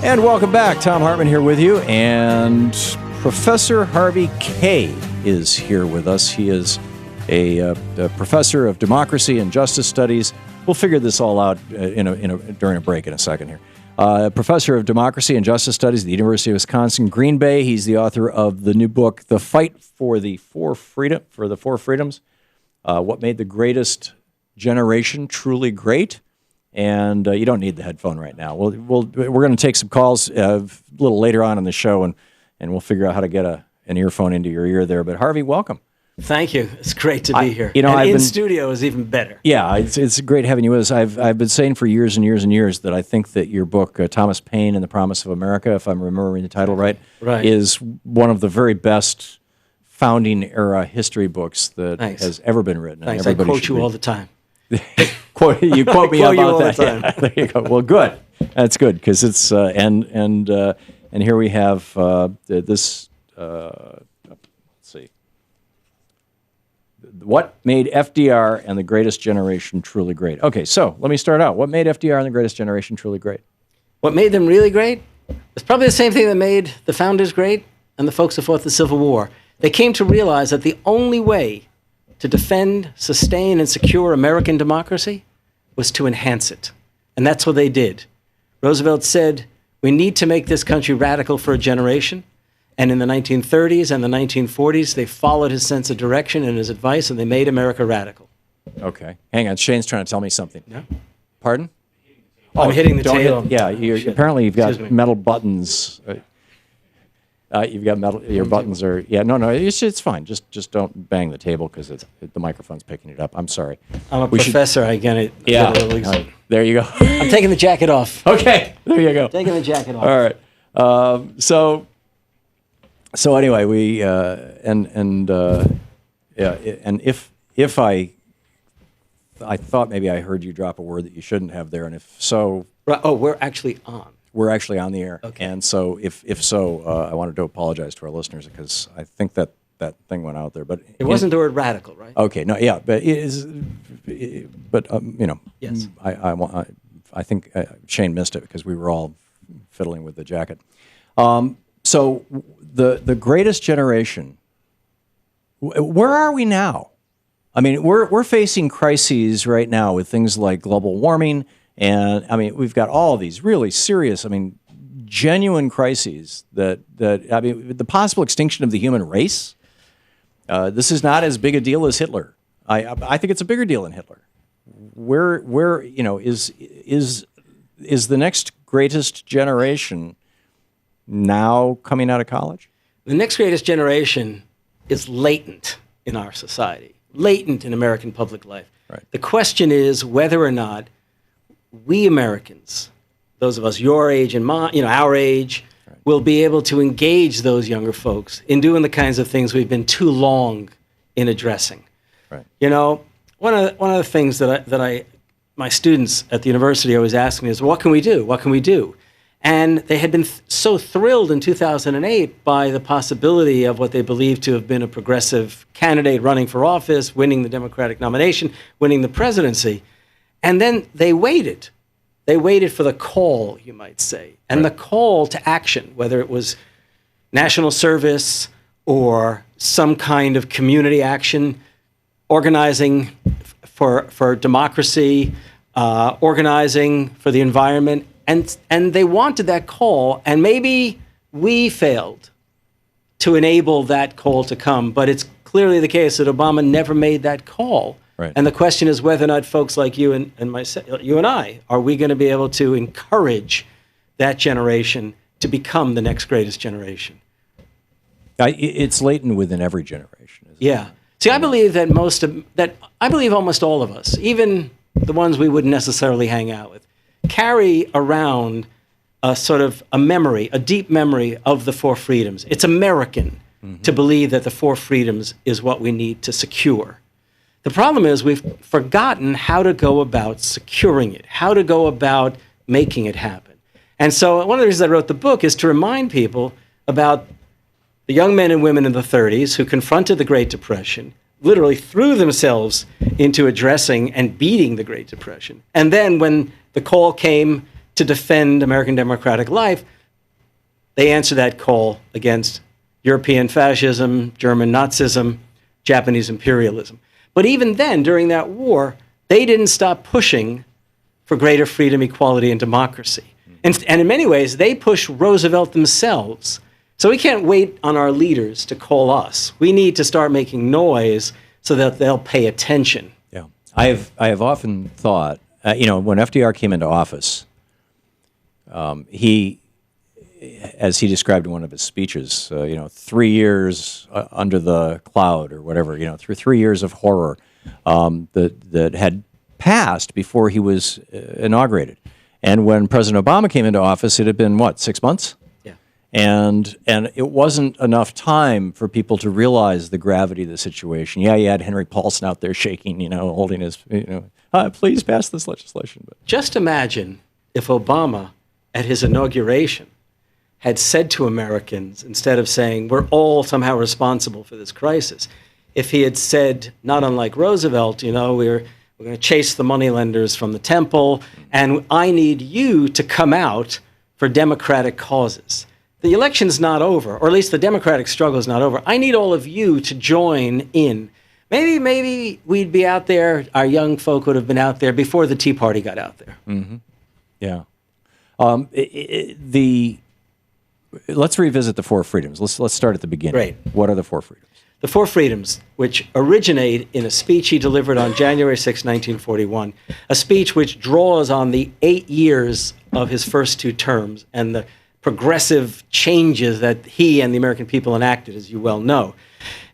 And welcome back. Thom Hartmann here with you, and Professor Harvey Kaye is here with us. He is a professor of democracy and justice studies. We'll figure this all out during a break in a second here. Professor of democracy and justice studies at the University of Wisconsin, Green Bay. He's the author of the new book, The Fight for the Four Freedoms, What Made the Greatest Generation Truly Great. And you don't need the headphone right now. We're going to take some calls a little later on in the show, and we'll figure out how to get an earphone into your ear there. But Harvey, welcome. Thank you. It's great to be here. Studio is even better. Yeah, it's great having you with us. I've been saying for years and years and years that I think that your book, Thomas Paine and the Promise of America, if I'm remembering the title right, is one of the very best founding era history books that has ever been written. Thanks. I quote you all the time. You quote me about that. Yeah, there you go. Well, good. That's good because it's and here we have this. Let's see. What made FDR and the greatest generation truly great? Okay, so let me start out. What made FDR and the greatest generation truly great? What made them really great? It's probably the same thing that made the founders great and the folks who fought the Civil War. They came to realize that the only way to defend, sustain, and secure American democracy was to enhance it. And that's what they did. Roosevelt said, we need to make this country radical for a generation. And in the 1930s and the 1940s, they followed his sense of direction and his advice, and they made America radical. Okay. Hang on. Shane's trying to tell me something. No? Pardon? I'm hitting the table. Apparently you've got metal buttons. You've got metal. Your buttons are. Yeah. No. It's fine. Just don't bang the table because the microphone's picking it up. I'm sorry. I'm a professor. I get it. Yeah. Right. There you go. I'm taking the jacket off. Okay. There you go. Taking the jacket off. All right. So anyway, we and if I thought maybe I heard you drop a word that you shouldn't have there, and if so, right. Oh, we're actually on. We're actually on the air. Okay. And so if so, I wanted to apologize to our listeners because I think that thing went out there. But it wasn't the word radical, right? Okay. No. Yeah. But it is. But Yes. I think Shane missed it because we were all fiddling with the jacket. So the greatest generation. Where are we now? I mean, we're facing crises right now with things like global warming. And I mean, we've got all these really serious, genuine crises the possible extinction of the human race. This is not as big a deal as Hitler. I think it's a bigger deal than Hitler. Where is the next greatest generation now coming out of college? The next greatest generation is latent in our society, latent in American public life. Right. The question is whether or not we Americans, those of us your age and our age, right, will be able to engage those younger folks in doing the kinds of things we've been too long in addressing. Right. One of the things that my students at the university always ask me is, what can we do? What can we do? And they had been so thrilled in 2008 by the possibility of what they believed to have been a progressive candidate running for office, winning the Democratic nomination, winning the presidency. And then they waited. They waited for the call, you might say, and the call to action, whether it was national service or some kind of community action, organizing for democracy, organizing for the environment. And they wanted that call, and maybe we failed to enable that call to come, but it's clearly the case that Obama never made that call. Right. And the question is whether or not folks like you and myself, you and I, are we going to be able to encourage that generation to become the next greatest generation? It's latent within every generation. Yeah. See, I believe that almost all of us, even the ones we wouldn't necessarily hang out with, carry around a sort of a memory, a deep memory of the four freedoms. It's American to believe that the four freedoms is what we need to secure. The problem is we've forgotten how to go about securing it, how to go about making it happen. And so one of the reasons I wrote the book is to remind people about the young men and women in the 30s who confronted the Great Depression, literally threw themselves into addressing and beating the Great Depression. And then when the call came to defend American democratic life, they answer that call against European fascism, German Nazism, Japanese imperialism. But even then, during that war, they didn't stop pushing for greater freedom, equality, and democracy. And in many ways, they pushed Roosevelt themselves. So we can't wait on our leaders to call us. We need to start making noise so that they'll pay attention. Yeah, I have often thought, when FDR came into office, he, as he described in one of his speeches, 3 years under the cloud or whatever, through 3 years of horror that had passed before he was inaugurated. And when President Obama came into office, it had been, 6 months? Yeah. And it wasn't enough time for people to realize the gravity of the situation. Yeah, you had Henry Paulson out there shaking, holding his, please pass this legislation. But just imagine if Obama, at his inauguration, had said to Americans, instead of saying, we're all somehow responsible for this crisis, if he had said, not unlike Roosevelt, we're going to chase the moneylenders from the temple, and I need you to come out for democratic causes. The election's not over, or at least the democratic struggle is not over. I need all of you to join in. Maybe we'd be out there, our young folk would have been out there before the Tea Party got out there. Mm-hmm. Yeah. Let's revisit the four freedoms. Let's start at the beginning. Great. What are the four freedoms? The four freedoms, which originate in a speech he delivered on January 6, 1941, a speech which draws on the 8 years of his first two terms and the progressive changes that he and the American people enacted, as you well know.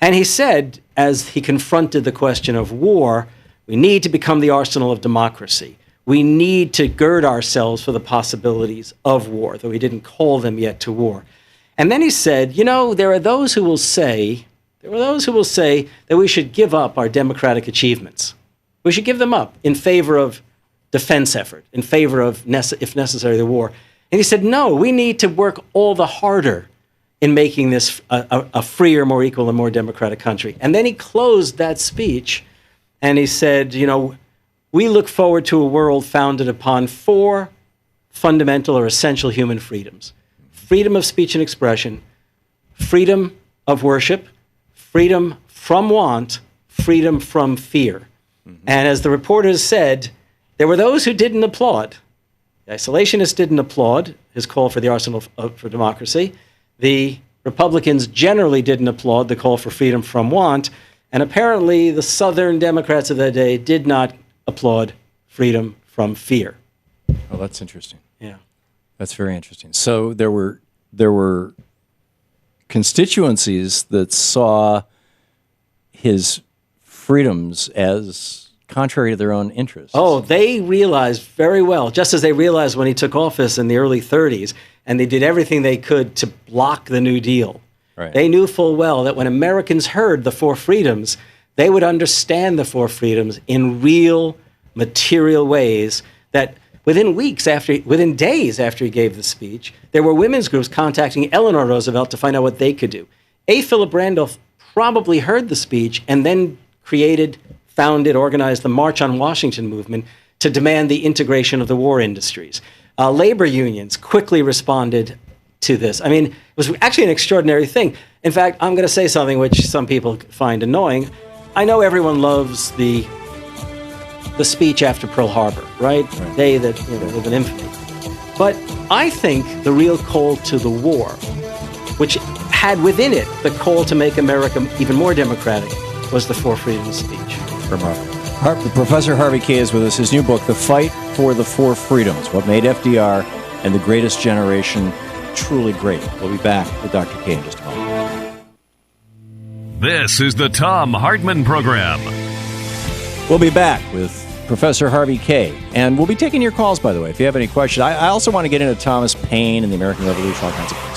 And he said, as he confronted the question of war, we need to become the arsenal of democracy. We need to gird ourselves for the possibilities of war, though he didn't call them yet to war. And then he said, there are those who will say that we should give up our democratic achievements. We should give them up in favor of defense effort, in favor of, if necessary, the war. And he said, no, we need to work all the harder in making this a freer, more equal, and more democratic country. And then he closed that speech, and he said, we look forward to a world founded upon four fundamental or essential human freedoms: freedom of speech and expression, freedom of worship, freedom from want, freedom from fear. Mm-hmm. And as the reporters said, there were those who didn't applaud. The isolationists didn't applaud his call for the arsenal for democracy. The Republicans generally didn't applaud the call for freedom from want. And apparently the Southern Democrats of that day did not applaud freedom from fear. Oh, that's interesting. Yeah. That's very interesting. So there were constituencies that saw his freedoms as contrary to their own interests. Oh, they realized very well, just as they realized when he took office in the early 30s, and they did everything they could to block the New Deal. Right. They knew full well that when Americans heard the four freedoms, they would understand the four freedoms in real, material ways that within days after he gave the speech, there were women's groups contacting Eleanor Roosevelt to find out what they could do. A. Philip Randolph probably heard the speech and then organized the March on Washington movement to demand the integration of the war industries. Labor unions quickly responded to this. I mean, it was actually an extraordinary thing. In fact, I'm going to say something which some people find annoying. I know everyone loves the speech after Pearl Harbor, right? Day that live in infamy. But I think the real call to the war, which had within it the call to make America even more democratic, was the Four Freedoms speech. Professor Harvey Kaye is with us. His new book, The Fight for the Four Freedoms, What Made FDR and the Greatest Generation Truly Great. We'll be back with Dr. Kaye in just a moment. This is the Thom Hartmann Program. We'll be back with Professor Harvey Kaye, and we'll be taking your calls, by the way, if you have any questions. I also want to get into Thomas Paine and the American Revolution, all kinds of good stuff.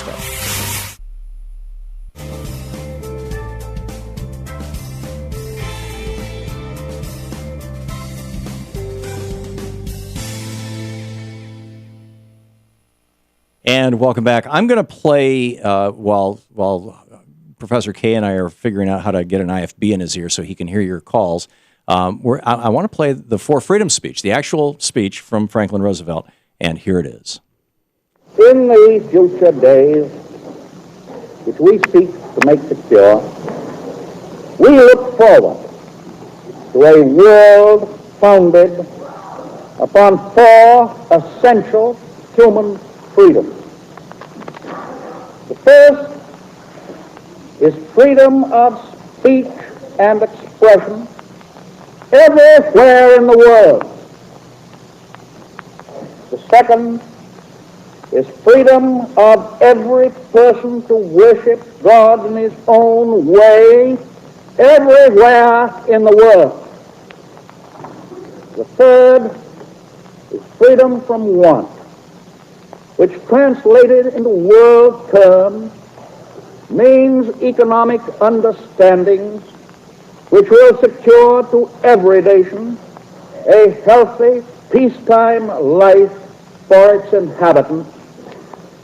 And welcome back. I'm going to play while Professor Kaye and I are figuring out how to get an IFB in his ear so he can hear your calls. I want to play the Four Freedoms speech, the actual speech from Franklin Roosevelt, And here it is. In the future days, which we seek to make secure, we look forward to a world founded upon four essential human freedoms. The first is freedom of speech and expression everywhere in the world. The second is freedom of every person to worship God in his own way everywhere in the world. The third is freedom from want, which translated into world terms means economic understandings which will secure to every nation a healthy, peacetime life for its inhabitants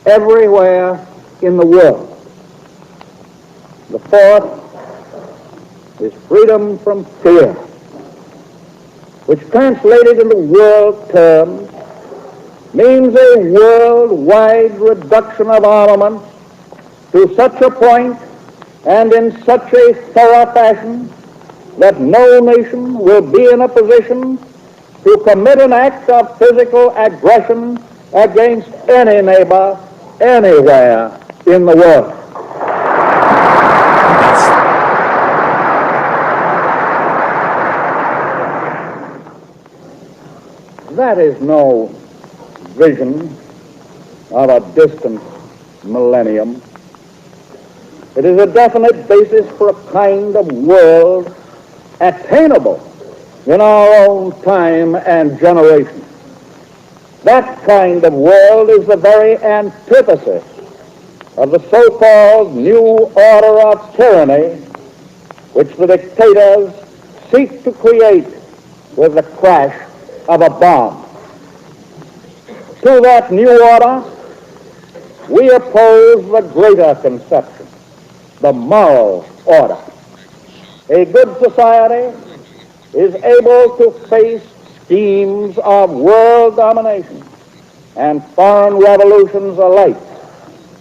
everywhere in the world. The fourth is freedom from fear, which translated into world terms means a worldwide reduction of armaments to such a point and in such a thorough fashion that no nation will be in a position to commit an act of physical aggression against any neighbor anywhere in the world. That is no vision of a distant millennium. It is a definite basis for a kind of world attainable in our own time and generation. That kind of world is the very antithesis of the so-called new order of tyranny which the dictators seek to create with the crash of a bomb. To that new order, we oppose the greater conception, the moral order. A good society is able to face schemes of world domination and foreign revolutions alike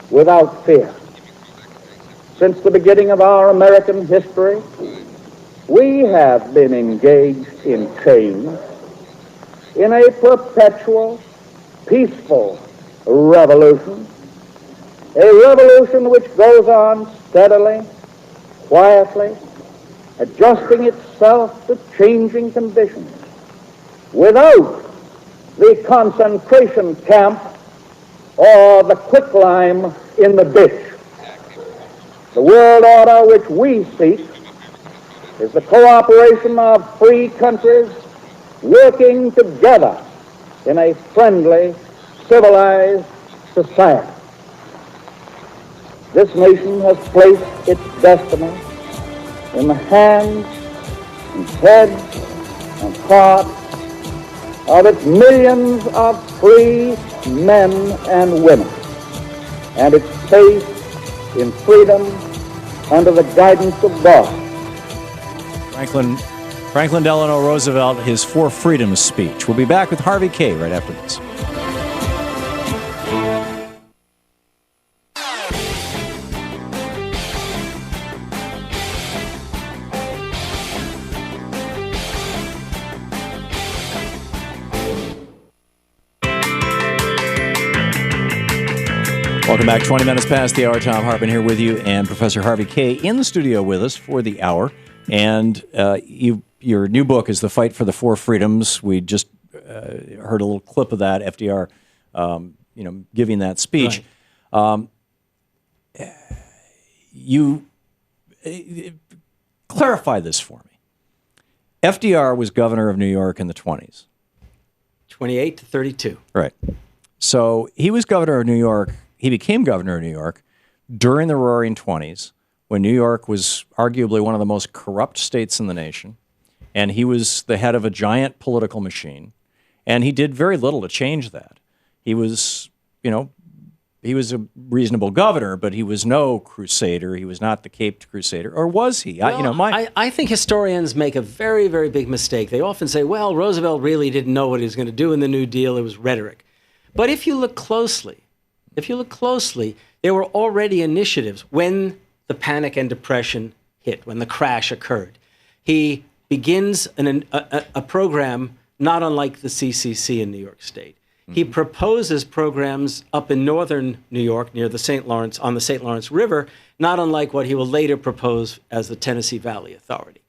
without fear. Since the beginning of our American history, we have been engaged in change, in a perpetual, peaceful revolution, a revolution which goes on steadily, quietly, adjusting itself to changing conditions, without the concentration camp or the quicklime in the ditch. The world order which we seek is the cooperation of free countries working together in a friendly, civilized society. This nation has placed its destiny in the hands and heads and hearts of its millions of free men and women, and its faith in freedom under the guidance of God. Franklin Delano Roosevelt, his Four Freedoms speech. We'll be back with Harvey Kaye right after this. Welcome back. 20 minutes past the hour. Thom Hartmann here with you, and Professor Harvey Kaye in the studio with us for the hour. And your new book is The Fight for the Four Freedoms. We just heard a little clip of that, FDR, giving that speech. Right. You clarify this for me. FDR was governor of New York in the 20s. 28 to 32. Right. So he was governor of New York. He became governor of New York during the Roaring 20s, when New York was arguably one of the most corrupt states in the nation, and he was the head of a giant political machine, and he did very little to change that. He was, he was a reasonable governor, but he was no crusader. He was not the caped crusader, or was he? Well, I think historians make a very, very big mistake. They often say, well, Roosevelt really didn't know what he was going to do in the New Deal. It was rhetoric. But if you look closely, there were already initiatives when the panic and depression hit, when the crash occurred. He begins a program not unlike the CCC in New York State. He proposes programs up in northern New York near the St. Lawrence, on the St. Lawrence River, not unlike what he will later propose as the Tennessee Valley Authority.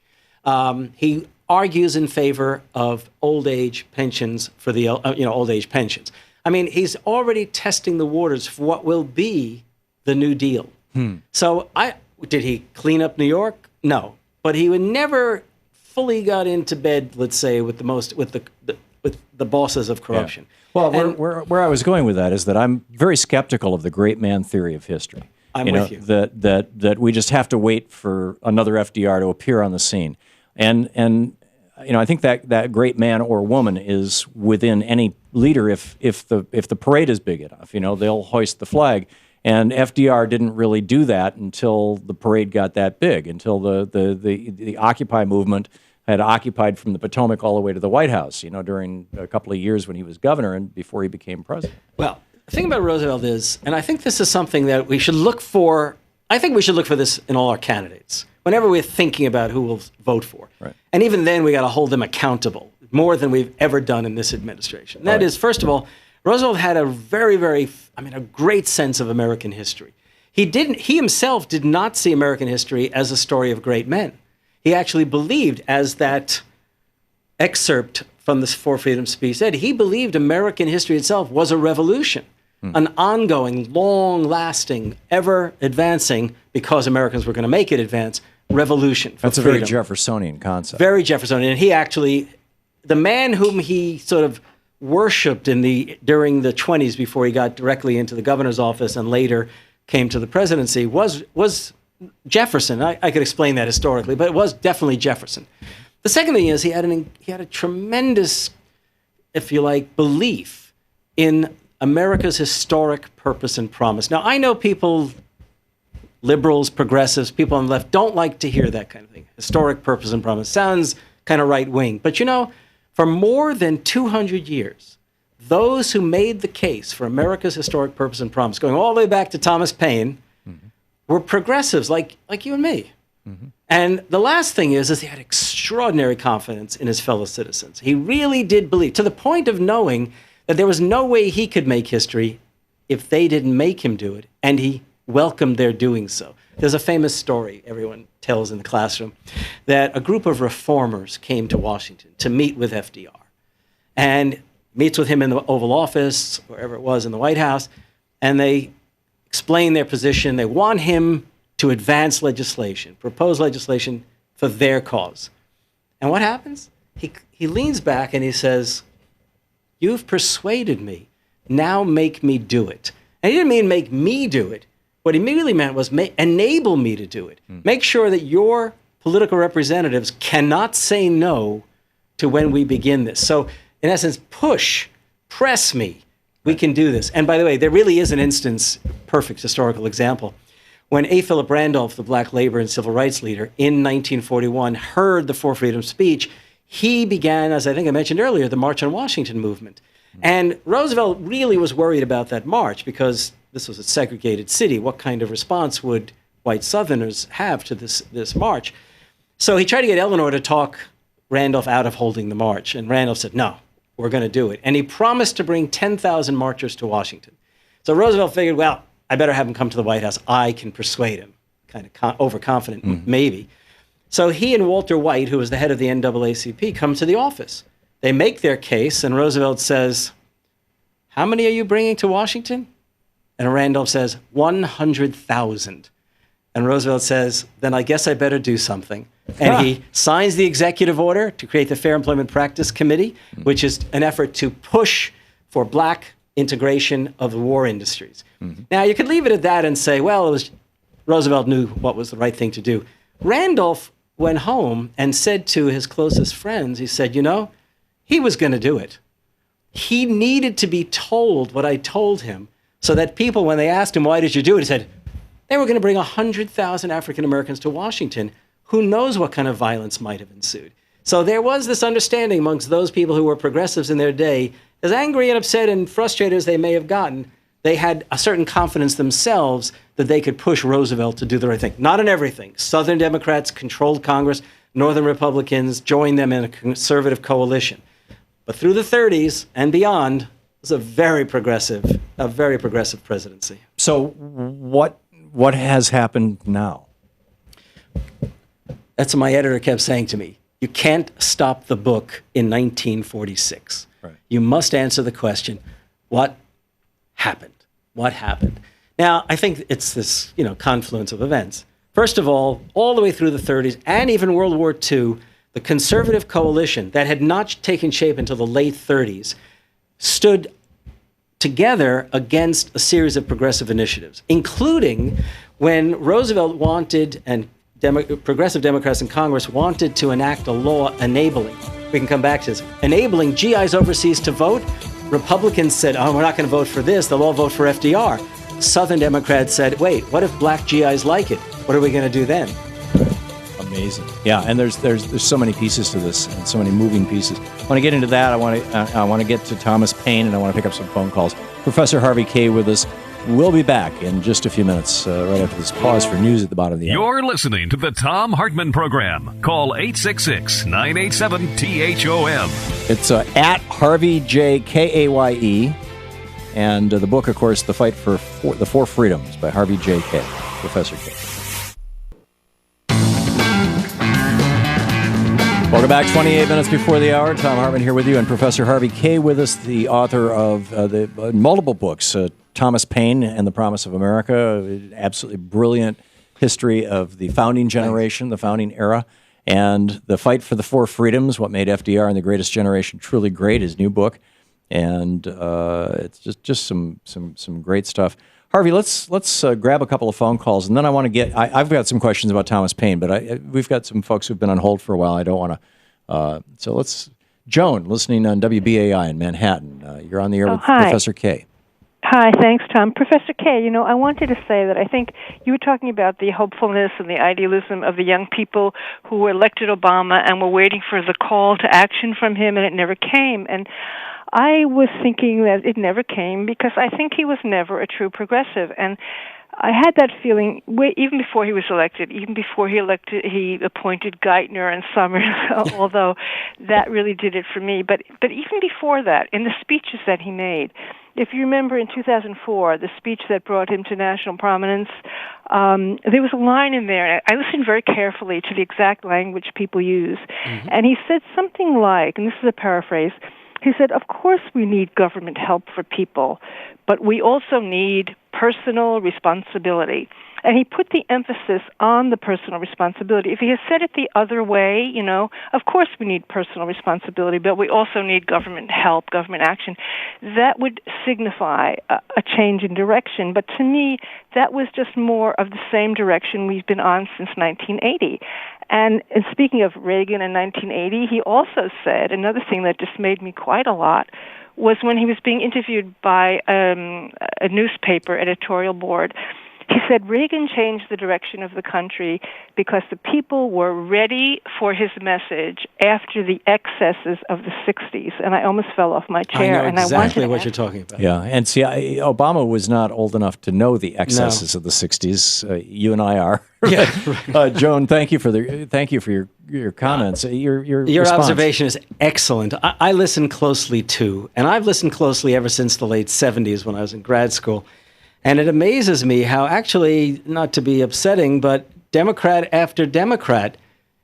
He argues in favor of old age pensions for the old age pensions. I mean, he's already testing the waters for what will be the New Deal. So, did he clean up New York? No, but he would never fully got into bed, let's say, with the bosses of corruption. Yeah. Well, where I was going with that is that I'm very skeptical of the great man theory of history. I'm with you. That we just have to wait for another FDR to appear on the scene, and I think that great man or woman is within any leader if the parade is big enough. They'll hoist the flag, and FDR didn't really do that until the parade got that big, until the Occupy movement had occupied from the Potomac all the way to the White House, during a couple of years when he was governor and before he became president. Well, the thing about Roosevelt is, and I think this is something that we should look for, I think we should look for this in all our candidates, whenever we're thinking about who we'll vote for. Right. And even then, we got to hold them accountable, more than we've ever done in this administration. That is, first of all, Roosevelt had a a great sense of American history. He himself did not see American history as a story of great men. He actually believed, as that excerpt from the Four Freedoms speech said, he believed American history itself was a revolution, an ongoing, long-lasting, ever-advancing, because Americans were going to make it advance, revolution for That's freedom. a very Jeffersonian concept. Very Jeffersonian. And he actually, the man whom he sort of worshipped during the 20s before he got directly into the governor's office and later came to the presidency was Jefferson. I could explain that historically, but it was definitely Jefferson. The second thing is he had a tremendous, if you like, belief in America's historic purpose and promise. Now, I know people, liberals, progressives, people on the left, don't like to hear that kind of thing. Historic purpose and promise sounds kind of right-wing. But for more than 200 years, those who made the case for America's historic purpose and promise, going all the way back to Thomas Paine, were progressives like you and me. And the last thing is he had extraordinary confidence in his fellow citizens. He really did believe, to the point of knowing that there was no way he could make history if they didn't make him do it, and he welcomed their doing so. There's a famous story everyone tells in the classroom that a group of reformers came to Washington to meet with FDR, and meets with him in the Oval Office, wherever it was in the White House, and they explain their position. They want him to advance legislation, propose legislation for their cause. And what happens? He leans back and he says, "You've persuaded me. Now make me do it." And he didn't mean make me do it. What he really meant was enable me to do it. Make sure that your political representatives cannot say no to when we begin this. So, in essence, press me. We can do this. And by the way, there really is an instance, perfect historical example. When A. Philip Randolph, the black labor and civil rights leader, in 1941 heard the Four Freedoms speech, he began, as I think I mentioned earlier, the March on Washington movement. And Roosevelt really was worried about that march because this was a segregated city. What kind of response would white Southerners have to this march? So he tried to get Eleanor to talk Randolph out of holding the march. And Randolph said, "No, we're going to do it." And he promised to bring 10,000 marchers to Washington. So Roosevelt figured, well, I better have him come to the White House. I can persuade him. Kind of overconfident, maybe. So he and Walter White, who was the head of the NAACP, come to the office. They make their case, and Roosevelt says, "How many are you bringing to Washington?" And Randolph says, 100,000. And Roosevelt says, "Then I guess I better do something." And he signs the executive order to create the Fair Employment Practice Committee, which is an effort to push for black integration of the war industries. Now, you could leave it at that and say, well, Roosevelt knew what was the right thing to do. Randolph went home and said to his closest friends, he said, he was going to do it. He needed to be told what I told him so that people, when they asked him, "Why did you do it?" he said, they were going to bring 100,000 African Americans to Washington. Who knows what kind of violence might have ensued? So there was this understanding amongst those people who were progressives in their day, as angry and upset and frustrated as they may have gotten, they had a certain confidence themselves that they could push Roosevelt to do the right thing. Not in everything. Southern Democrats controlled Congress. Northern Republicans joined them in a conservative coalition. But through the 30s and beyond, it was a very progressive presidency. So what has happened now? That's what my editor kept saying to me. You can't stop the book in 1946. Right. You must answer the question, what happened? What happened? Now, I think it's this, confluence of events. First of all the way through the 30s and even World War II, the conservative coalition that had not taken shape until the late 30s stood together against a series of progressive initiatives, including when Roosevelt wanted and progressive Democrats in Congress wanted to enact a law enabling, we can come back to this, enabling GIs overseas to vote. Republicans said, we're not going to vote for this, they'll all vote for FDR. Southern Democrats said, wait, what if black GIs like it? What are we going to do then? Amazing. Yeah, and there's so many pieces to this and so many moving pieces. I want to get into that. I want to get to Thomas Paine, and I want to pick up some phone calls. Professor Harvey Kaye with us. We'll be back in just a few minutes, right after this pause for news at the bottom of the hour. You're listening to the Thom Hartmann Program. Call 866-987-THOM. It's at Harvey J. Kaye. And the book, of course, The Fight for the Four Freedoms by Harvey J. Kaye, Professor Kaye. Welcome back. 28 minutes before the hour. Thom Hartmann here with you, and Professor Harvey Kaye with us, the author of the multiple books, Thomas Paine and the Promise of America, absolutely brilliant history of the founding generation, the founding era, and The Fight for the Four Freedoms, What Made FDR and the Greatest Generation Truly Great, his new book. And it's just some great stuff. Harvey, let's grab a couple of phone calls, and then I want to get. I've got some questions about Thomas Paine, but we've got some folks who've been on hold for a while. I don't want to. So let's. Joan, listening on WBAI in Manhattan. You're on the air with Professor Kaye. Hi, thanks, Tom. Professor Kaye, I wanted to say that I think you were talking about the hopefulness and the idealism of the young people who elected Obama and were waiting for the call to action from him, and it never came. And I was thinking that it never came because I think he was never a true progressive. And I had that feeling even before he was elected, he appointed Geithner and Summers, although that really did it for me. But even before that, in the speeches that he made, if you remember in 2004, the speech that brought him to national prominence, there was a line in there, and I listened very carefully to the exact language people use, and he said something like, and this is a paraphrase, he said, of course we need government help for people, but we also need personal responsibility. And he put the emphasis on the personal responsibility. If he had said it the other way, of course we need personal responsibility, but we also need government help, government action, that would signify a change in direction. But to me, that was just more of the same direction we've been on since 1980. And speaking of Reagan in 1980, he also said, another thing that just made me quite a lot, was when he was being interviewed by a newspaper editorial board. He said Reagan changed the direction of the country because the people were ready for his message after the excesses of the 60s. And I almost fell off my chair. I know exactly what you're talking about. Yeah, and see, Obama was not old enough to know the excesses of the 60s. You and I are. Yeah. Joan, thank you for your comments. Your observation is excellent. I listen closely too, and I've listened closely ever since the late 70s when I was in grad school. And it amazes me how actually, not to be upsetting, but Democrat after Democrat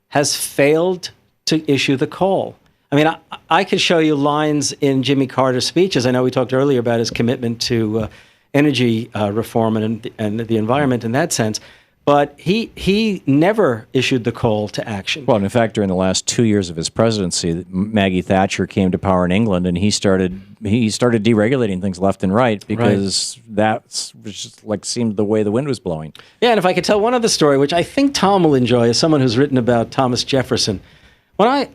has failed to issue the call. I mean, I could show you lines in Jimmy Carter's speeches. I know we talked earlier about his commitment to energy reform and the environment in that sense. But he never issued the call to action. Well, in fact, during the last 2 years of his presidency, Maggie Thatcher came to power in England, and he started deregulating things left and right because that was just seemed the way the wind was blowing. Yeah, and if I could tell one other story, which I think Tom will enjoy, as someone who's written about Thomas Jefferson. When I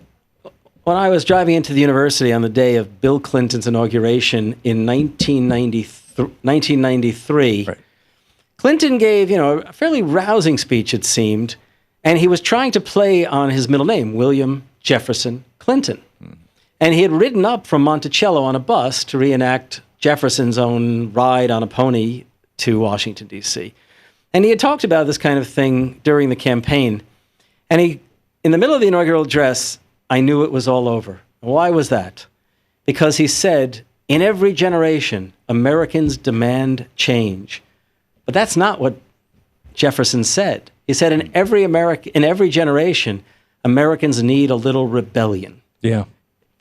was driving into the university on the day of Bill Clinton's inauguration in 1993. Right. Clinton gave, a fairly rousing speech, it seemed, and he was trying to play on his middle name, William Jefferson Clinton. And he had ridden up from Monticello on a bus to reenact Jefferson's own ride on a pony to Washington, D.C. And he had talked about this kind of thing during the campaign. And in the middle of the inaugural address, I knew it was all over. Why was that? Because he said, in every generation, Americans demand change. But that's not what Jefferson said. He said, in every generation, Americans need a little rebellion. Yeah.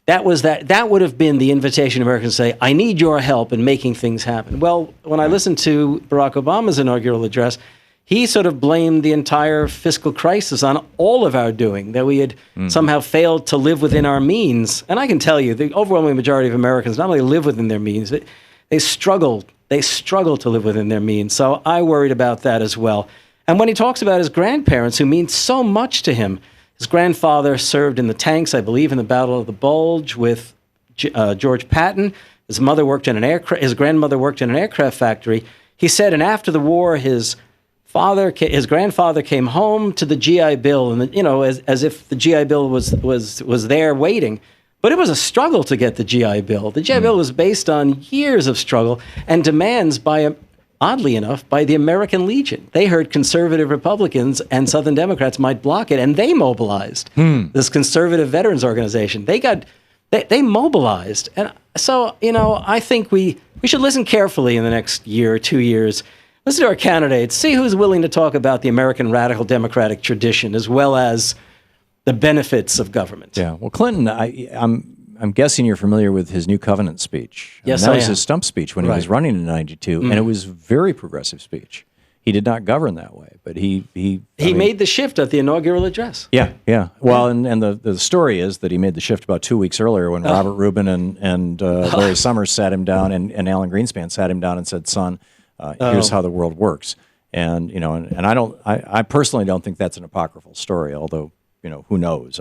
That would have been the invitation to Americans to say, I need your help in making things happen. Well, when I listened to Barack Obama's inaugural address, he sort of blamed the entire fiscal crisis on all of our doing, that we had somehow failed to live within our means. And I can tell you, the overwhelming majority of Americans not only live within their means, but they struggle to live within their means. So I worried about that as well. And when he talks about his grandparents, who mean so much to him, his grandfather served in the tanks, I believe, in the Battle of the Bulge with George Patton. His grandmother worked in an aircraft factory. He said, and after the war, his grandfather came home to the GI Bill, and as if the GI Bill was there waiting. But it was a struggle to get the GI Bill. The GI Bill was based on years of struggle and demands oddly enough, by the American Legion. They heard conservative Republicans and Southern Democrats might block it, and they mobilized this conservative veterans organization. They mobilized. And so, I think we should listen carefully in the next year or 2 years. Listen to our candidates, see who's willing to talk about the American radical democratic tradition as well as the benefits of government. Yeah. Well, Clinton, I'm guessing you're familiar with his New Covenant speech. Yes, that I was am. his stump speech when he was running in '92, and it was a very progressive speech. He did not govern that way, but he made the shift at the inaugural address. Yeah, yeah. Well, and the story is that he made the shift about 2 weeks earlier when Robert Rubin and Larry Summers sat him down, and Alan Greenspan sat him down and said, "Son, here's how the world works." And I personally don't think that's an apocryphal story, although who knows?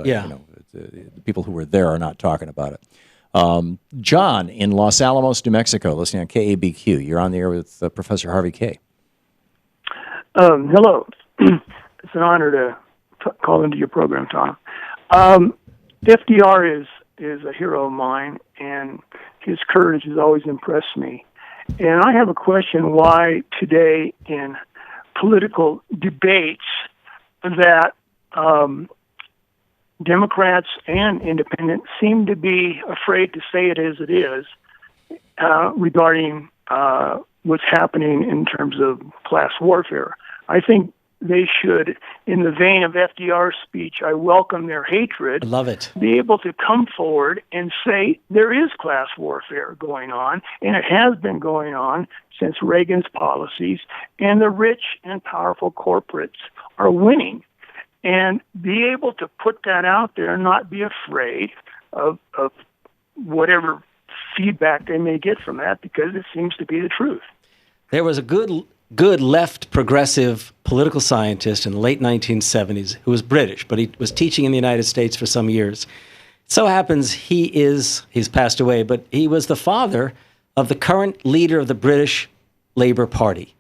The people who were there are not talking about it. John in Los Alamos, New Mexico, listening on KABQ. You're on the air with Professor Harvey Kaye. Hello. It's an honor to call into your program, Tom. FDR is a hero of mine, and his courage has always impressed me. And I have a question why today in political debates that Democrats and independents seem to be afraid to say it as it is regarding what's happening in terms of class warfare. I think they should, in the vein of FDR's speech, I welcome their hatred. I love it. Be able to come forward and say there is class warfare going on, and it has been going on since Reagan's policies, and the rich and powerful corporates are winning. And be able to put that out there and not be afraid of whatever feedback they may get from that, because it seems to be the truth. There was a good left progressive political scientist in the late 1970s who was British, but he was teaching in the United States for some years. It so happens he's passed away, but he was the father of the current leader of the British Labour Party.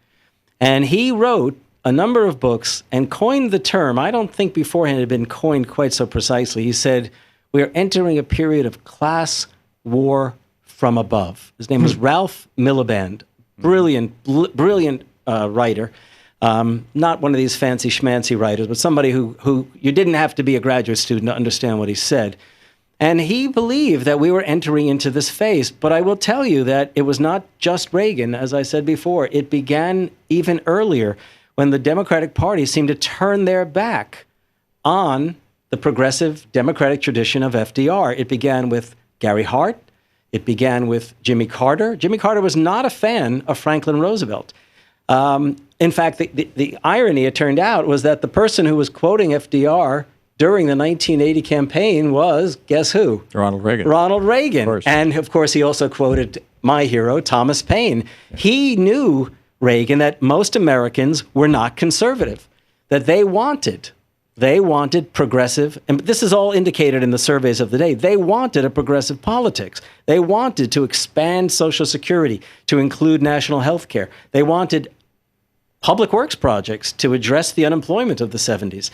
And he wrote a number of books and coined the term. I don't think beforehand it had been coined quite so precisely. He said, we are entering a period of class war from above. His name was Ralph Miliband, brilliant writer, not one of these fancy schmancy writers, but somebody who you didn't have to be a graduate student to understand what he said. And he believed that we were entering into this phase. But I will tell you that it was not just Reagan, as I said before. It began even earlier, when the Democratic Party seemed to turn their back on the progressive democratic tradition of FDR. It began with Gary Hart. It began with Jimmy Carter. Jimmy Carter was not a fan of Franklin Roosevelt. In fact, the irony, it turned out, was that the person who was quoting FDR during the 1980 campaign was, guess who? Ronald Reagan. Ronald Reagan. Of course. And, of course, he also quoted my hero, Thomas Paine. He knew, Reagan, that most Americans were not conservative, that they wanted progressive, and this is all indicated in the surveys of the day, they wanted a progressive politics. They wanted to expand Social Security to include national health care. They wanted public works projects to address the unemployment of the 70s.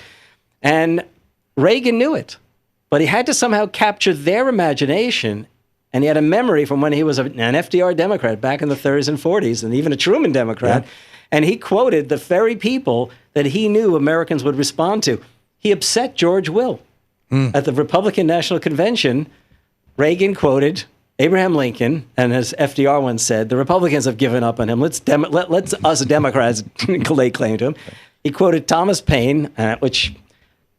And Reagan knew it. but he had to somehow capture their imagination. And he had a memory from when he was an FDR Democrat back in the 30s and 40s, and even a Truman Democrat. Yeah. And he quoted the very people that he knew Americans would respond to. He upset George Will. At the Republican National Convention, Reagan quoted Abraham Lincoln, and as FDR once said, the Republicans have given up on him. Let's us Democrats lay claim to him. He quoted Thomas Paine, which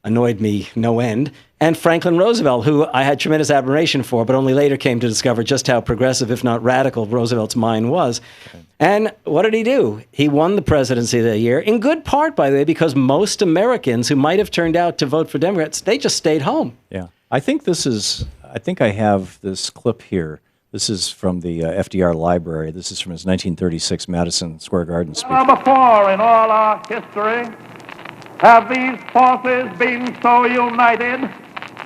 annoyed me no end, and Franklin Roosevelt, who I had tremendous admiration for, but only later came to discover just how progressive, if not radical, Roosevelt's mind was. Okay. And what did he do? He won the presidency that year, in good part, by the way, because most Americans who might have turned out to vote for Democrats, they just stayed home. Yeah. I think I have this clip here. This is from the FDR library. This is from his 1936 Madison Square Garden speech. Never before in all our history have these forces been so united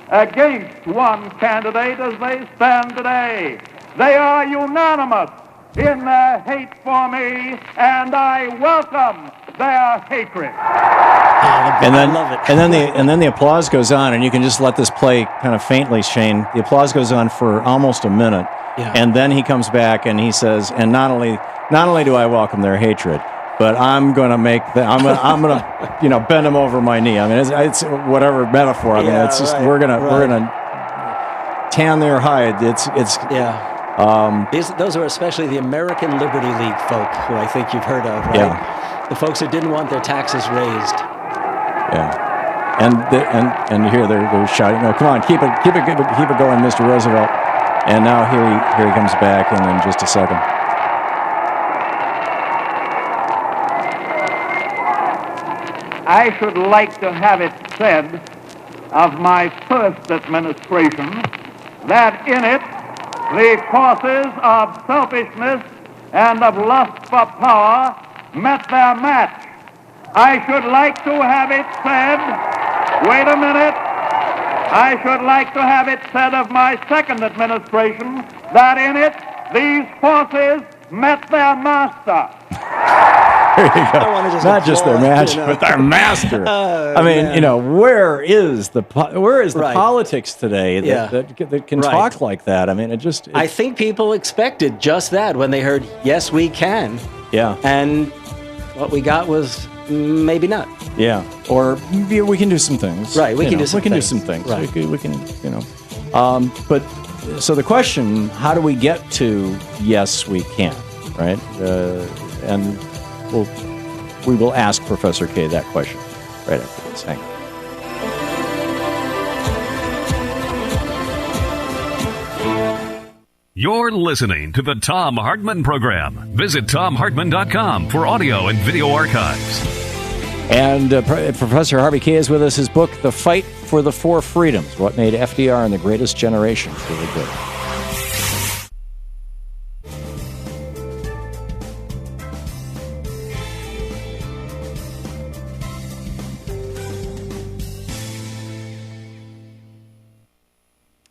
against one candidate as they stand today. They are unanimous in their hate for me, and I welcome their hatred. And then the applause goes on, and you can just let this play kind of faintly, Shane. The applause goes on for almost a minute, and then he comes back and he says, "And not only do I welcome their hatred, but I'm going to make I'm going to bend them over my knee." I mean, it's whatever metaphor. I mean, it's just we're gonna tan their hide. Those are especially the American Liberty League folk, who I think you've heard of, right? Yeah. The folks who didn't want their taxes raised. Yeah, and here they're shouting, "No, come on, keep it going, Mr. Roosevelt." And now here he comes back, and in just a second. I should like to have it said of my first administration that in it the forces of selfishness and of lust for power met their match. I should like to have it said, wait a minute, I should like to have it said of my second administration that in it these forces met their master. There you go. Not just their match, but their master. I mean, where is the politics today that can talk like that? I mean, I think people expected just that when they heard, "Yes, we can." Yeah. And what we got was maybe not. Yeah. Or we can do some things. Right. We can do some things. Right. We can. But so the question: how do we get to yes, we can? Right. And we will ask Professor Kaye that question right after this. Hang on. You're listening to the Thom Hartmann Program. Visit thomhartmann.com for audio and video archives. And Professor Harvey Kaye is with us. His book, The Fight for the Four Freedoms, What Made FDR and the Greatest Generation Really Good.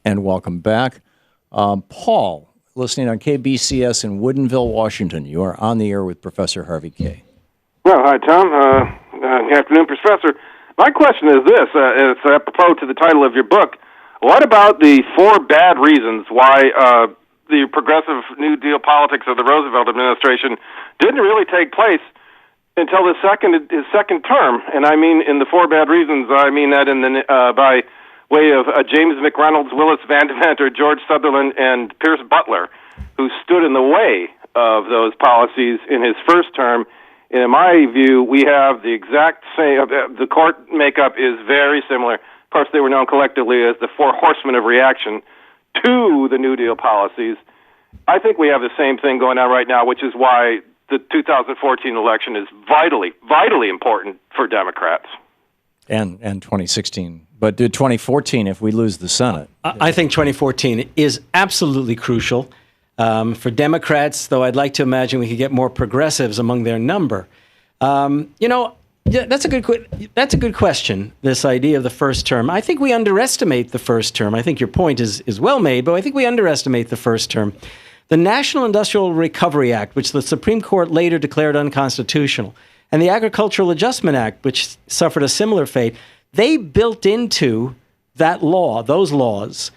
And welcome back. Paul, listening on KBCS in Woodinville, Washington. You are on the air with Professor Harvey Kaye. Well, hi, Tom. Good afternoon, Professor. My question is this. It's apropos to the title of your book. What about the four bad reasons why the progressive New Deal politics of the Roosevelt administration didn't really take place until his second term? And I mean, in the four bad reasons, I mean that in the by way of James McReynolds, Willis Vandeventer, George Sutherland, and Pierce Butler, who stood in the way of those policies in his first term. And in my view, we have the exact same, the court makeup is very similar. Of course, they were known collectively as the Four Horsemen of Reaction to the New Deal policies. I think we have the same thing going on right now, which is why the 2014 election is vitally, vitally important for Democrats. And 2016. But 2014, if we lose the Senate. I think 2014 is absolutely crucial for Democrats, though I'd like to imagine we could get more progressives among their number. That's a good question, this idea of the first term. I think we underestimate the first term. I think your point is well made, but I think we underestimate the first term. The National Industrial Recovery Act, which the Supreme Court later declared unconstitutional, and the Agricultural Adjustment Act, which suffered a similar fate, they built into that law, those laws,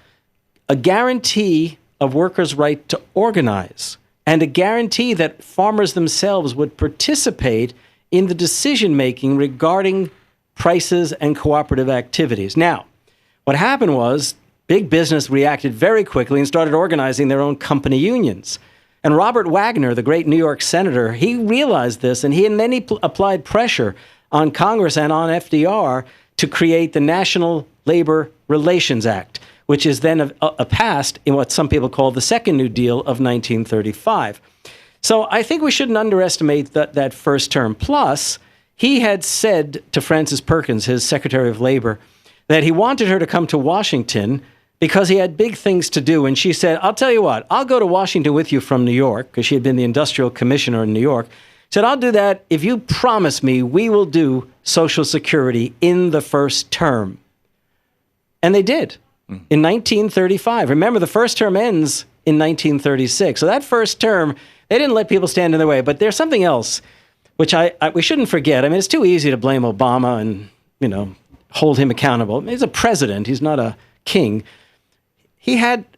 a guarantee of workers' right to organize and a guarantee that farmers themselves would participate in the decision-making regarding prices and cooperative activities. Now, what happened was big business reacted very quickly and started organizing their own company unions. And Robert Wagner, the great New York senator, he realized this, and he applied pressure on Congress and on FDR to create the National Labor Relations Act, which is then passed in what some people call the Second New Deal of 1935. So I think we shouldn't underestimate that first term. Plus, he had said to Frances Perkins, his Secretary of Labor, that he wanted her to come to Washington because he had big things to do. And she said, I'll tell you what, I'll go to Washington with you from New York, because she had been the industrial commissioner in New York. Said, I'll do that if you promise me we will do Social Security in the first term. And they did in 1935. Remember, the first term ends in 1936. So that first term, they didn't let people stand in their way. But there's something else which we shouldn't forget. I mean, it's too easy to blame Obama and, hold him accountable. He's a president. He's not a king.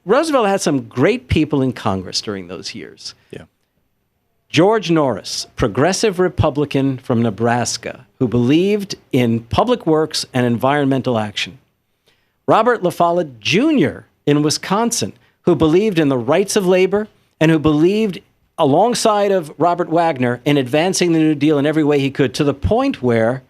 Roosevelt had some great people in Congress during those years. Yeah. George Norris, progressive Republican from Nebraska, who believed in public works and environmental action. Robert La Follette Jr. in Wisconsin, who believed in the rights of labor and who believed, alongside of Robert Wagner, in advancing the New Deal in every way he could, to the point where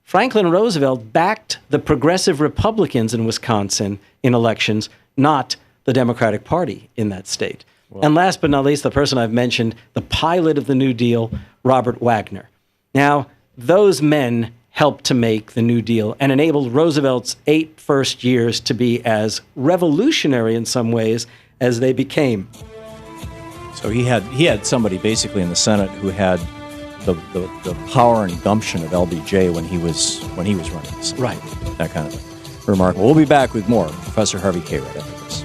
Franklin Roosevelt backed the progressive Republicans in Wisconsin in elections, not the Democratic Party in that state. Well, and last but not least, the person I've mentioned, the pilot of the New Deal, Robert Wagner. Now, those men helped to make the New Deal and enabled Roosevelt's 8 first years to be as revolutionary in some ways as they became. So he had somebody basically in the Senate who had the power and gumption of LBJ when he was running the Senate. Right. That kind of thing. Remarkable. We'll be back with more. Professor Harvey Kaye right after this.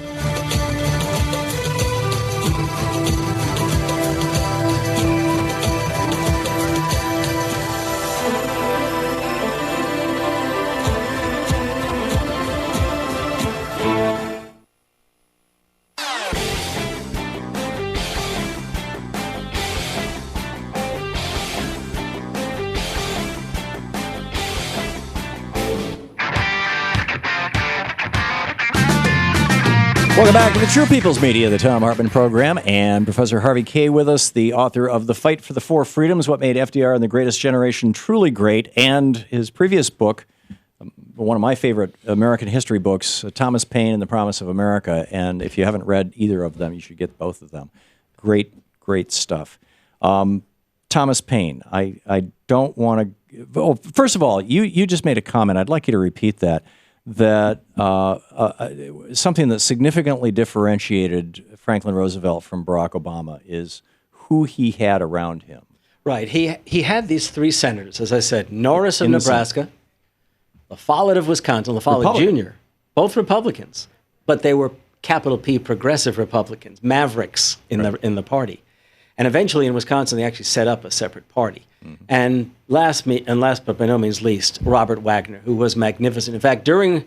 Welcome back to the True People's Media, the Thom Hartmann Program, and Professor Harvey Kaye with us, the author of The Fight for the Four Freedoms, What Made FDR and the Greatest Generation Truly Great, and his previous book, one of my favorite American history books, Thomas Paine and the Promise of America. And if you haven't read either of them, you should get both of them. Great, great stuff. Thomas Paine, I don't want to... Oh, first of all, you just made a comment. I'd like you to repeat that something that significantly differentiated Franklin Roosevelt from Barack Obama is who he had around him. Right. He had these 3 senators, as I said, Norris of Nebraska, La Follette of Wisconsin, La Follette Jr., both Republicans, but they were capital P progressive Republicans, mavericks in the party. And eventually in Wisconsin, they actually set up a separate party. Mm-hmm. And last but by no means least, Robert Wagner, who was magnificent. In fact, during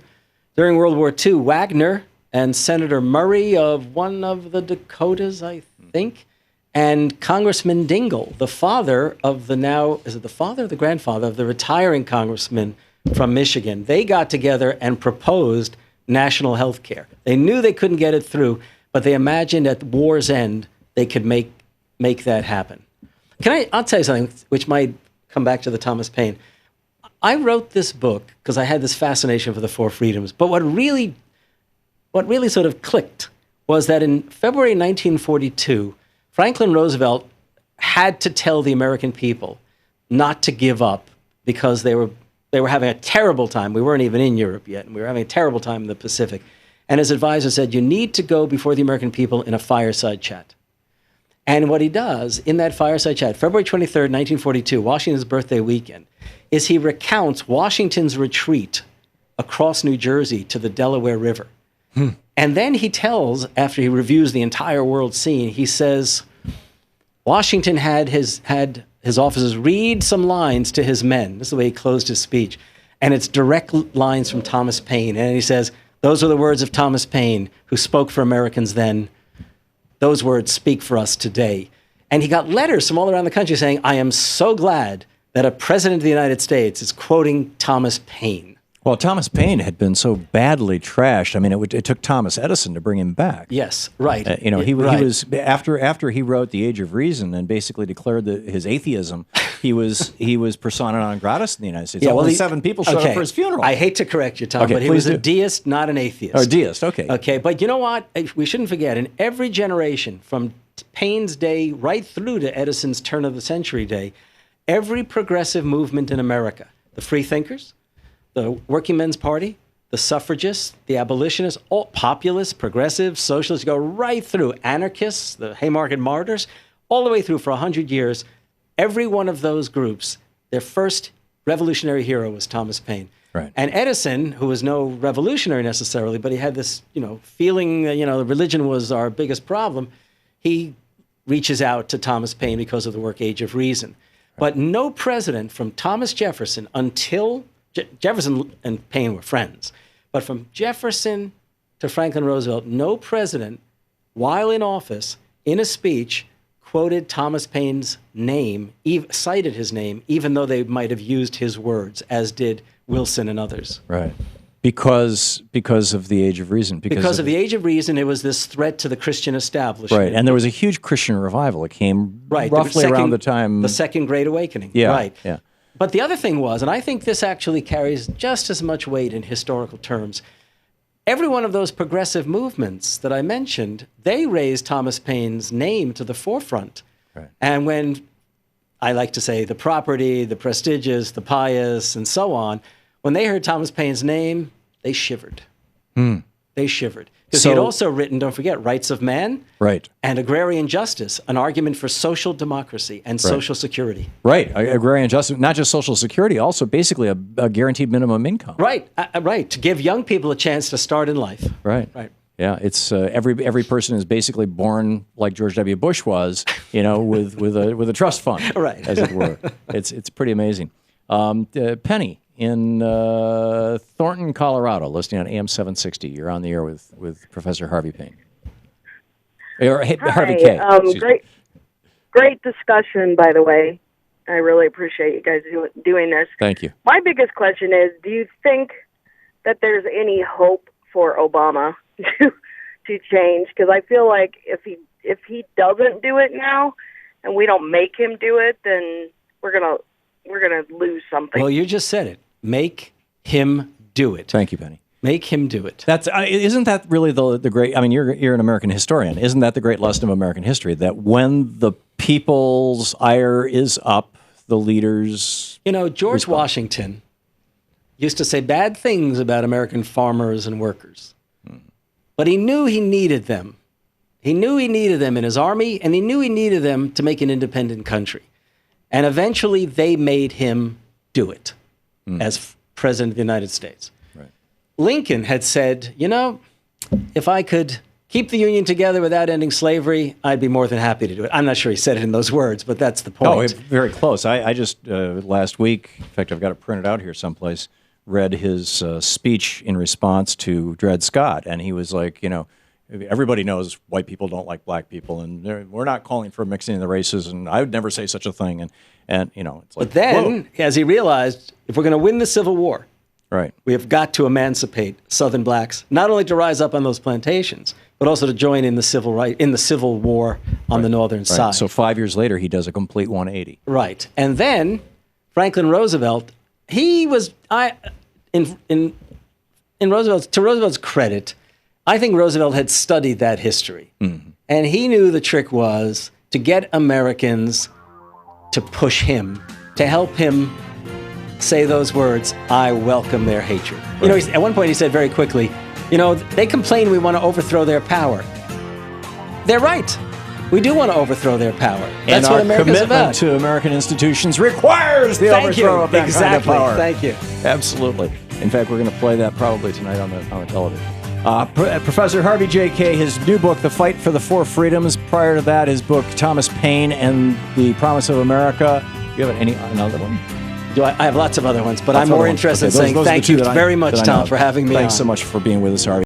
World War II, Wagner and Senator Murray of one of the Dakotas, I think, and Congressman Dingell, the father of is it the father or the grandfather of the retiring congressman from Michigan, they got together and proposed national health care. They knew they couldn't get it through, but they imagined at war's end they could make that happen. I'll tell you something which might come back to the Thomas Paine. I wrote this book because I had this fascination for the Four Freedoms, but what really sort of clicked was that in February 1942, Franklin Roosevelt had to tell the American people not to give up because they were having a terrible time. We weren't even in Europe yet, and we were having a terrible time in the Pacific. And his advisor said, you need to go before the American people in a fireside chat. And what he does in that fireside chat, February 23rd, 1942, Washington's birthday weekend, is he recounts Washington's retreat across New Jersey to the Delaware River. And then he tells, after he reviews the entire world scene, he says, Washington had his officers read some lines to his men. This is the way he closed his speech. And it's direct lines from Thomas Paine. And he says, those are the words of Thomas Paine, who spoke for Americans then. Those words speak for us today. And he got letters from all around the country saying, I am so glad that a president of the United States is quoting Thomas Paine. Well, Thomas Paine had been so badly trashed. I mean, it took Thomas Edison to bring him back. Yes, right. He was after he wrote The Age of Reason and basically declared his atheism. He was persona non gratis in the United States. Only 7 people showed up for his funeral. I hate to correct you, Tom, but he was a deist, not an atheist. Oh, deist. Okay. Okay, but you know what? We shouldn't forget. In every generation, from Paine's day right through to Edison's turn of the century day, every progressive movement in America, the free thinkers, the Working Men's Party, the suffragists, the abolitionists, all populists, progressives, socialists, go right through, anarchists, the Haymarket martyrs, all the way through for 100 years. Every one of those groups, their first revolutionary hero was Thomas Paine. Right. And Edison, who was no revolutionary necessarily, but he had this, feeling, religion was our biggest problem, he reaches out to Thomas Paine because of the work Age of Reason. Right. But no president from Thomas Jefferson until Jefferson and Paine were friends. But from Jefferson to Franklin Roosevelt, no president, while in office, in a speech, quoted Thomas Paine's name, cited his name, even though they might have used his words, as did Wilson and others. Right. Because of the Age of Reason. Because of the Age of Reason, it was this threat to the Christian establishment. Right, and there was a huge Christian revival. It came roughly around the time... The Second Great Awakening. Yeah, right. Yeah. But the other thing was, and I think this actually carries just as much weight in historical terms, every one of those progressive movements that I mentioned, they raised Thomas Paine's name to the forefront. Right. And when, I like to say, the property, the prestigious, the pious, and so on, when they heard Thomas Paine's name, they shivered. They shivered. Because he had also written, don't forget, Rights of Man and Agrarian Justice, an argument for social democracy and social security. Right, agrarian justice, not just social security, also basically a guaranteed minimum income. Right, to give young people a chance to start in life. Right. Yeah, it's every person is basically born like George W. Bush was, with a trust fund, right, as it were. It's pretty amazing. Penny in Thornton, Colorado, listening on AM 760. You're on the air with Professor Harvey Kaye. Harvey Kaye. Great discussion, by the way. I really appreciate you guys doing this. Thank you. My biggest question is, do you think that there's any hope for Obama to change? Because I feel like if he doesn't do it now, and we don't make him do it, then we're gonna lose something. Well, you just said it. Make him do it. Thank you, Penny. Make him do it. Isn't that really the great? I mean, you're an American historian. Isn't that the great lesson of American history? That when the people's ire is up, the leaders. George Washington used to say bad things about American farmers and workers, but he knew he needed them. He knew he needed them in his army, and he knew he needed them to make an independent country. And eventually, they made him do it as president of the United States. Right. Lincoln had said, if I could keep the Union together without ending slavery, I'd be more than happy to do it. I'm not sure he said it in those words, but that's the point. Oh, it's very close. I just, last week, in fact, I've got it printed out here someplace, read his speech in response to Dred Scott, and he was like, everybody knows white people don't like black people, and we're not calling for mixing the races, and I would never say such a thing. And it's like, but then, whoa. as he realized, if we're going to win the Civil War, right, we have got to emancipate Southern blacks, not only to rise up on those plantations, but also to join in the Civil War on the northern side. So 5 years later, he does a complete 180. Right, and then Franklin Roosevelt, he was to Roosevelt's credit, I think Roosevelt had studied that history. Mm-hmm. And he knew the trick was to get Americans to push him, to help him say those words, I welcome their hatred. Right. At one point he said very quickly, they complain we want to overthrow their power. They're right. We do want to overthrow their power. That's what America's about. And our commitment to American institutions requires the overthrow of that kind of power. Thank you. Absolutely. In fact, we're going to play that probably tonight on the television. Professor Harvey J. Kaye, his new book, The Fight for the Four Freedoms. Prior to that, his book, Thomas Paine and the Promise of America. Do you have another one? I have lots of other ones, but I'm Lots of other more ones. interested Okay, in saying those are the thank two you that I- very much, that I know Tom, of. for having me on. Thanks so much for being with us, Harvey.